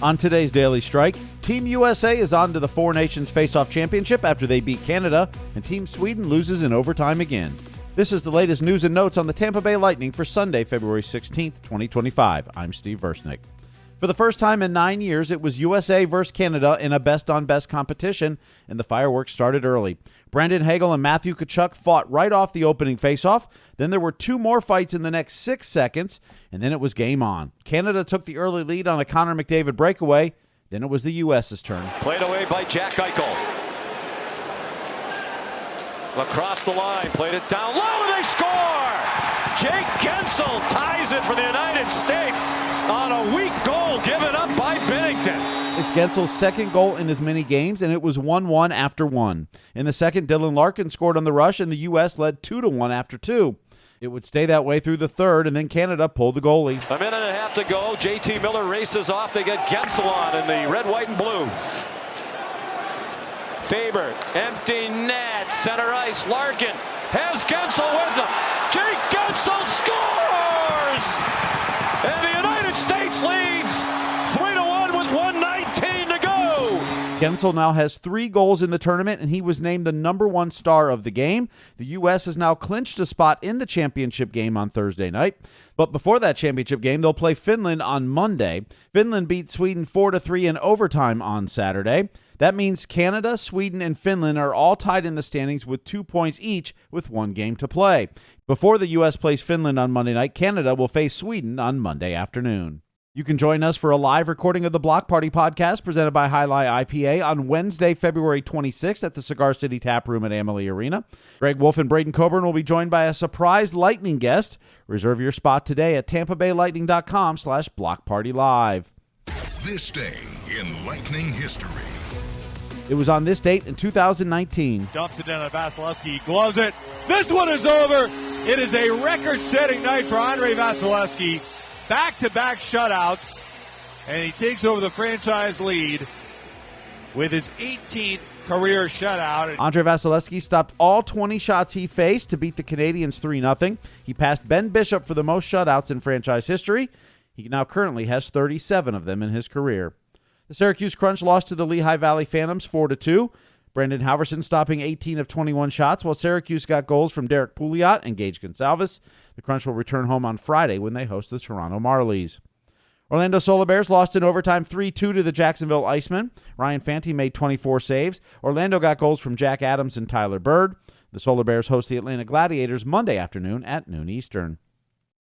On today's Daily Strike, Team USA is on to the Four Nations Face-Off Championship after they beat Canada, and Team Sweden loses in overtime again. This is the latest news and notes on the Tampa Bay Lightning for Sunday, February 16th, 2025. I'm Steve Versnick. For the first time in 9 years, it was USA versus Canada in a best-on-best competition, and the fireworks started early. Brandon Hagel and Matthew Tkachuk fought right off the opening faceoff. Then there were two more fights in the next 6 seconds, and then it was game on. Canada took the early lead on a Connor McDavid breakaway. Then it was the U.S.'s turn. Played away by Jack Eichel. Across the line, played it down low, and they score! Jake Guentzel ties it for the United States on a weak goal given up by Binnington. It's Guentzel's second goal in as many games, and it was 1-1 after one. In the second, Dylan Larkin scored on the rush, and the U.S. led 2-1 after two. It would stay that way through the third, and then Canada pulled the goalie. A minute and a half to go. J.T. Miller races off. They get Guentzel on in the red, white, and blue. Faber, empty net, center ice. Larkin has Guentzel with him. Jake Guentzel scores! And the United States leads 3-1 with 1:19 to go. Guentzel now has 3 goals in the tournament, and he was named the #1 star of the game. The U.S. has now clinched a spot in the championship game on Thursday night. But before that championship game, they'll play Finland on Monday. Finland beat Sweden 4-3 in overtime on Saturday. That means Canada, Sweden, and Finland are all tied in the standings with 2 points each with 1 game to play. Before the U.S. plays Finland on Monday night, Canada will face Sweden on Monday afternoon. You can join us for a live recording of the Block Party podcast presented by Highlight IPA on Wednesday, February 26th at the Cigar City Tap Room at Amalie Arena. Greg Wolf and Braden Coburn will be joined by a surprise Lightning guest. Reserve your spot today at tampabaylightning.com/blockpartylive. This day in Lightning history. It was on this date in 2019. Dumps it down to Vasilevsky. Gloves it. This one is over. It is a record-setting night for Andrei Vasilevsky. Back-to-back shutouts. And he takes over the franchise lead with his 18th career shutout. Andrei Vasilevsky stopped all 20 shots he faced to beat the Canadiens 3-0. He passed Ben Bishop for the most shutouts in franchise history. He now currently has 37 of them in his career. The Syracuse Crunch lost to the Lehigh Valley Phantoms 4-2. Brandon Halverson stopping 18 of 21 shots, while Syracuse got goals from Derek Pouliot and Gage Gonsalves. The Crunch will return home on Friday when they host the Toronto Marlies. Orlando Solar Bears lost in overtime 3-2 to the Jacksonville Icemen. Ryan Fanti made 24 saves. Orlando got goals from Jack Adams and Tyler Bird. The Solar Bears host the Atlanta Gladiators Monday afternoon at noon Eastern.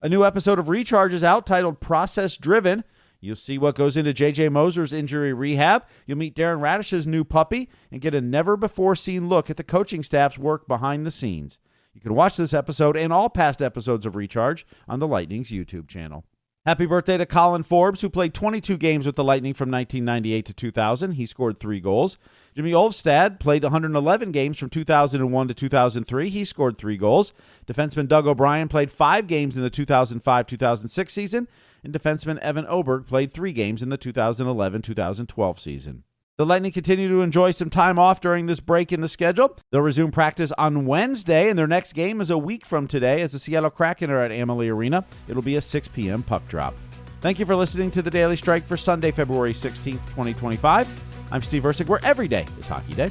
A new episode of Recharge is out titled Process Driven. You'll see what goes into J.J. Moser's injury rehab. You'll meet Darren Radish's new puppy and get a never-before-seen look at the coaching staff's work behind the scenes. You can watch this episode and all past episodes of Recharge on the Lightning's YouTube channel. Happy birthday to Colin Forbes, who played 22 games with the Lightning from 1998 to 2000. He scored 3 goals. Jimmy Olvstad played 111 games from 2001 to 2003. He scored 3 goals. Defenseman Doug O'Brien played 5 games in the 2005-2006 season. And defenseman Evan Oberg played 3 games in the 2011-2012 season. The Lightning continue to enjoy some time off during this break in the schedule. They'll resume practice on Wednesday, and their next game is a week from today as the Seattle Kraken are at Amalie Arena. It'll be a 6 p.m. puck drop. Thank you for listening to the Daily Strike for Sunday, February 16th, 2025. I'm Steve Versnick, where every day is hockey day.